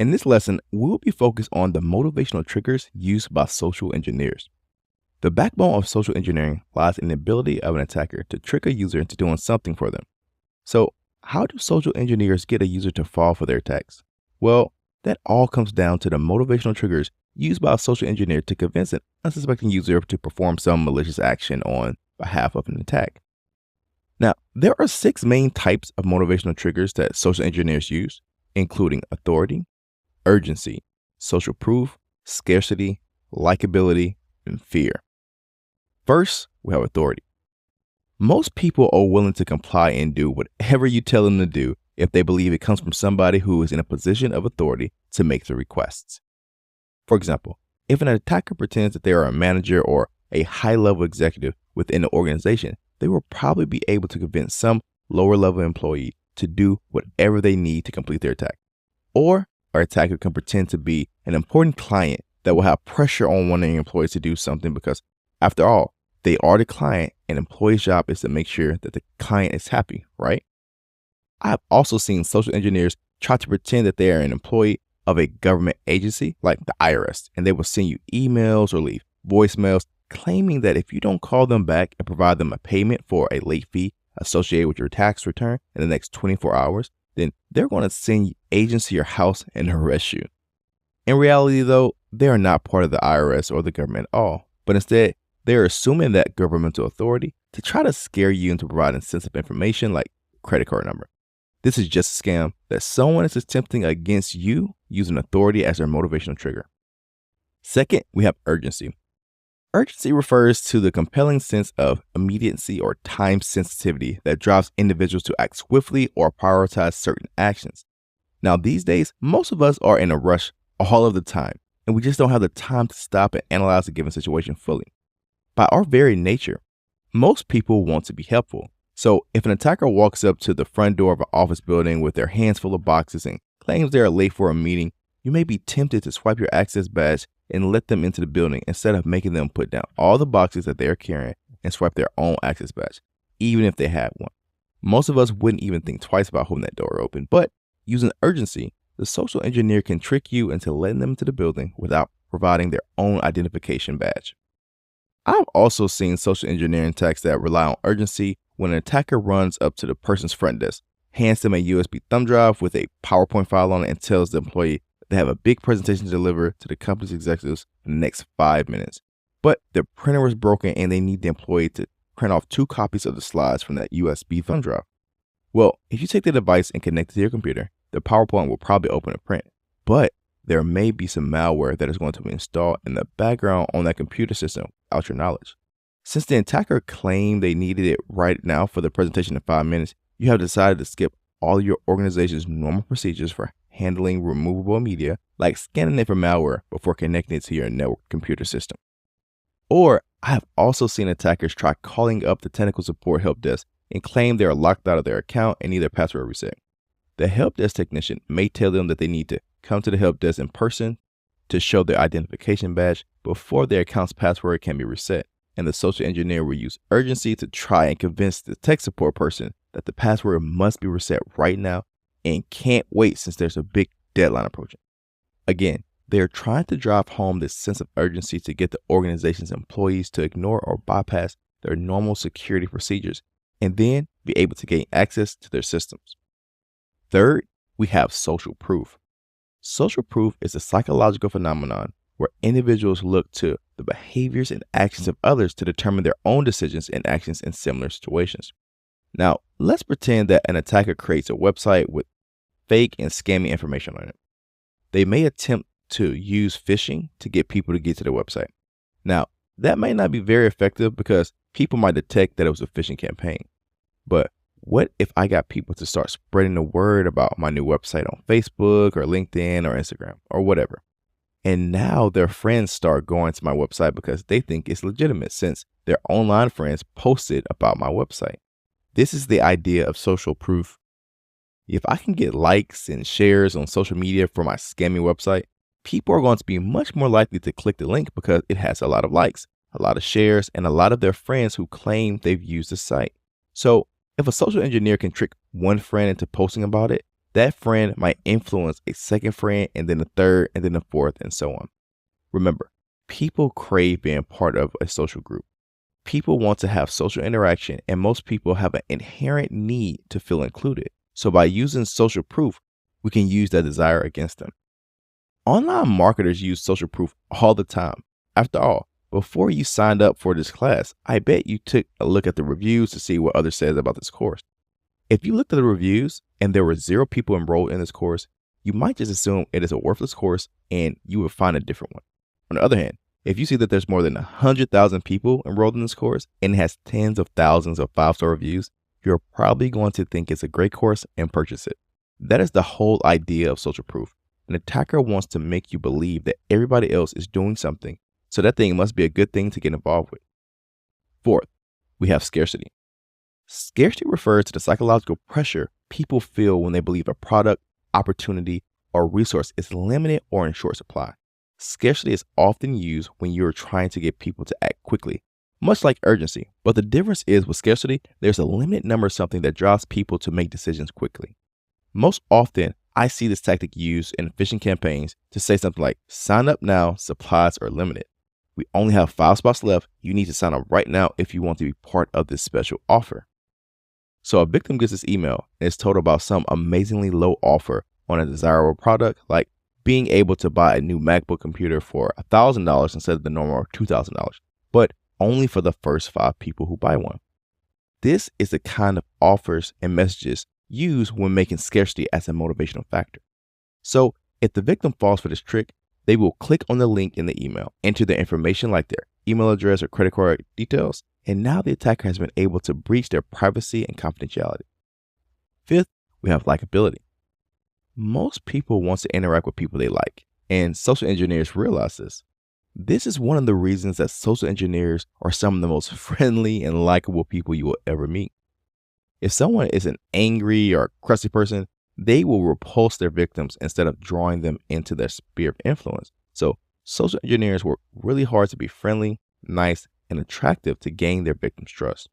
In this lesson, we will be focused on the motivational triggers used by social engineers. The backbone of social engineering lies in the ability of an attacker to trick a user into doing something for them. So, how do social engineers get a user to fall for their attacks? Well, that all comes down to the motivational triggers used by a social engineer to convince an unsuspecting user to perform some malicious action on behalf of an attack. Now, there are 6 main types of motivational triggers that social engineers use, including authority, urgency, social proof, scarcity, likability, and fear. First, we have authority. Most people are willing to comply and do whatever you tell them to do if they believe it comes from somebody who is in a position of authority to make the requests. For example, if an attacker pretends that they are a manager or a high-level executive within the organization, they will probably be able to convince some lower-level employee to do whatever they need to complete their attack. Or our attacker can pretend to be an important client that will have pressure on one of their employees to do something because, after all, they are the client and employee's job is to make sure that the client is happy, right? I have also seen social engineers try to pretend that they are an employee of a government agency like the IRS, and they will send you emails or leave voicemails claiming that if you don't call them back and provide them a payment for a late fee associated with your tax return in the next 24 hours, then they're going to send agents to your house and arrest you. In reality, though, they are not part of the IRS or the government at all, but instead, they're assuming that governmental authority to try to scare you into providing sensitive information like credit card number. This is just a scam that someone is attempting against you using authority as their motivational trigger. Second, we have urgency. Urgency refers to the compelling sense of immediacy or time sensitivity that drives individuals to act swiftly or prioritize certain actions. Now, these days, most of us are in a rush all of the time, and we just don't have the time to stop and analyze a given situation fully. By our very nature, most people want to be helpful. So if an attacker walks up to the front door of an office building with their hands full of boxes and claims they are late for a meeting, you may be tempted to swipe your access badge and let them into the building instead of making them put down all the boxes that they are carrying and swipe their own access badge, even if they had one. Most of us wouldn't even think twice about holding that door open, but using urgency, the social engineer can trick you into letting them into the building without providing their own identification badge. I've also seen social engineering attacks that rely on urgency when an attacker runs up to the person's front desk, hands them a USB thumb drive with a PowerPoint file on it, and tells the employee they have a big presentation to deliver to the company's executives in the next 5 minutes. But their printer is broken and they need the employee to print off 2 copies of the slides from that USB thumb drive. Well, if you take the device and connect it to your computer, the PowerPoint will probably open and print. But there may be some malware that is going to be installed in the background on that computer system without your knowledge. Since the attacker claimed they needed it right now for the presentation in 5 minutes, you have decided to skip all your organization's normal procedures for handling removable media, like scanning it for malware before connecting it to your network computer system. Or I have also seen attackers try calling up the technical support help desk and claim they are locked out of their account and need their password reset. The help desk technician may tell them that they need to come to the help desk in person to show their identification badge before their account's password can be reset. And the social engineer will use urgency to try and convince the tech support person that the password must be reset right now and can't wait since there's a big deadline approaching. Again, they are trying to drive home this sense of urgency to get the organization's employees to ignore or bypass their normal security procedures and then be able to gain access to their systems. Third, we have social proof. Social proof is a psychological phenomenon where individuals look to the behaviors and actions of others to determine their own decisions and actions in similar situations. Now, let's pretend that an attacker creates a website with fake and scammy information on it. They may attempt to use phishing to get people to get to their website. Now, that may not be very effective because people might detect that it was a phishing campaign. But what if I got people to start spreading the word about my new website on Facebook or LinkedIn or Instagram or whatever? And now their friends start going to my website because they think it's legitimate since their online friends posted about my website. This is the idea of social proof. If I can get likes and shares on social media for my scammy website, people are going to be much more likely to click the link because it has a lot of likes, a lot of shares, and a lot of their friends who claim they've used the site. So if a social engineer can trick one friend into posting about it, That friend might influence a second friend and then a third and then a fourth and so on. Remember, people crave being part of a social group. People want to have social interaction, and most people have an inherent need to feel included. So by using social proof, we can use that desire against them. Online marketers use social proof all the time. After all, before you signed up for this class, I bet you took a look at the reviews to see what others said about this course. If you looked at the reviews and there were 0 people enrolled in this course, you might just assume it is a worthless course and you would find a different one. On the other hand, if you see that there's more than 100,000 people enrolled in this course and it has tens of thousands of 5-star reviews, you're probably going to think it's a great course and purchase it. That is the whole idea of social proof. An attacker wants to make you believe that everybody else is doing something, so that thing must be a good thing to get involved with. Fourth, we have scarcity. Scarcity refers to the psychological pressure people feel when they believe a product, opportunity, or resource is limited or in short supply. Scarcity is often used when you're trying to get people to act quickly, much like urgency. But the difference is with scarcity, there's a limited number of something that drives people to make decisions quickly. Most often, I see this tactic used in phishing campaigns to say something like, sign up now, supplies are limited. We only have 5 spots left. You need to sign up right now if you want to be part of this special offer. So a victim gets this email and is told about some amazingly low offer on a desirable product, like being able to buy a new MacBook computer for $1,000 instead of the normal $2,000, but only for the first 5 people who buy one. This is the kind of offers and messages used when making scarcity as a motivational factor. So if the victim falls for this trick, they will click on the link in the email, enter their information like their email address or credit card details, and now the attacker has been able to breach their privacy and confidentiality. Fifth, we have likability. Most people want to interact with people they like, and social engineers realize this. This is one of the reasons that social engineers are some of the most friendly and likable people you will ever meet. If someone is an angry or crusty person, they will repulse their victims instead of drawing them into their sphere of influence. So social engineers work really hard to be friendly, nice, and attractive to gain their victims' trust.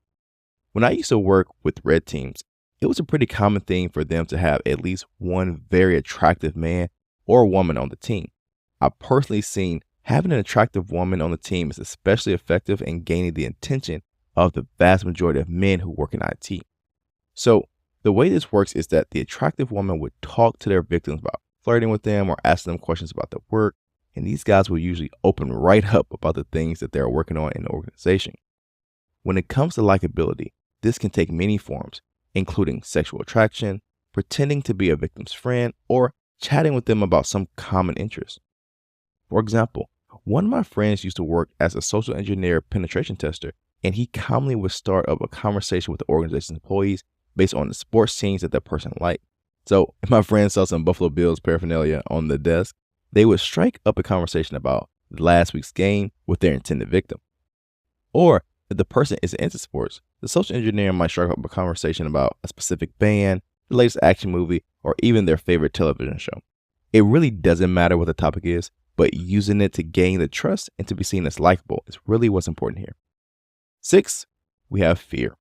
When I used to work with red teams, it was a pretty common thing for them to have at least one very attractive man or woman on the team. I've personally seen having an attractive woman on the team is especially effective in gaining the attention of the vast majority of men who work in IT. So the way this works is that the attractive woman would talk to their victims about flirting with them or asking them questions about their work, and these guys will usually open right up about the things that they're working on in the organization. When it comes to likability, this can take many forms, including sexual attraction, pretending to be a victim's friend, or chatting with them about some common interest. For example, one of my friends used to work as a social engineer penetration tester, and he commonly would start up a conversation with the organization's employees based on the sports teams that person liked. So if my friend saw some Buffalo Bills paraphernalia on the desk, they would strike up a conversation about last week's game with their intended victim. Or if the person is into sports, the social engineer might strike up a conversation about a specific band, the latest action movie, or even their favorite television show. It really doesn't matter what the topic is, but using it to gain the trust and to be seen as likable is really what's important here. 6, we have fear.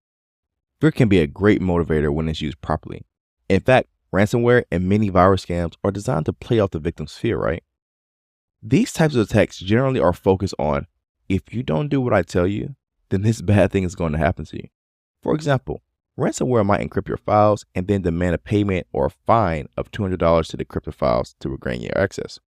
Fear can be a great motivator when it's used properly. In fact, ransomware and many virus scams are designed to play off the victim's fear, right? These types of attacks generally are focused on, if you don't do what I tell you, then this bad thing is going to happen to you. For example, ransomware might encrypt your files and then demand a payment or a fine of $200 to decrypt the files to regain your access.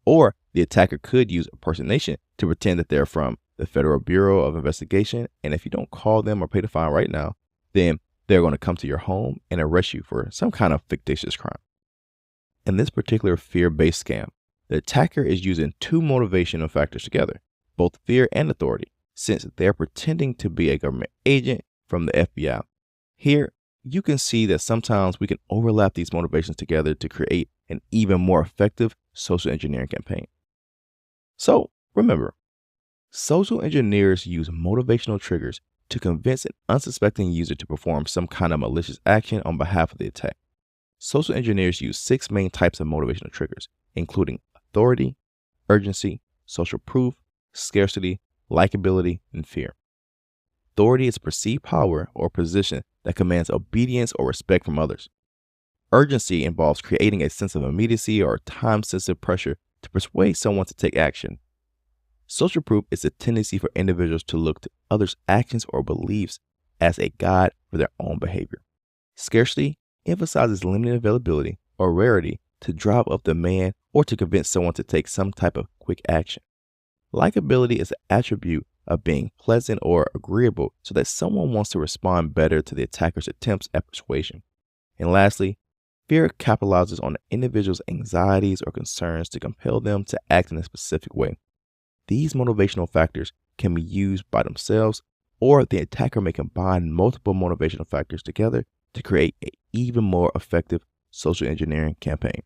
Or the attacker could use impersonation to pretend that they're from the Federal Bureau of Investigation, and if you don't call them or pay the fine right now, then they're going to come to your home and arrest you for some kind of fictitious crime. In this particular fear-based scam, the attacker is using 2 motivational factors together, both fear and authority, since they're pretending to be a government agent from the FBI. Here, you can see that sometimes we can overlap these motivations together to create an even more effective social engineering campaign. So remember, social engineers use motivational triggers to convince an unsuspecting user to perform some kind of malicious action on behalf of the attack. Social engineers use 6 main types of motivational triggers, including authority, urgency, social proof, scarcity, likability, and fear. Authority is perceived power or position that commands obedience or respect from others. Urgency involves creating a sense of immediacy or time-sensitive pressure to persuade someone to take action. Social proof is a tendency for individuals to look to others' actions or beliefs as a guide for their own behavior. Scarcity emphasizes limited availability or rarity to drive up demand or to convince someone to take some type of quick action. Likability is an attribute of being pleasant or agreeable so that someone wants to respond better to the attacker's attempts at persuasion. And lastly, fear capitalizes on the individual's anxieties or concerns to compel them to act in a specific way. These motivational factors can be used by themselves, or the attacker may combine multiple motivational factors together to create an even more effective social engineering campaign.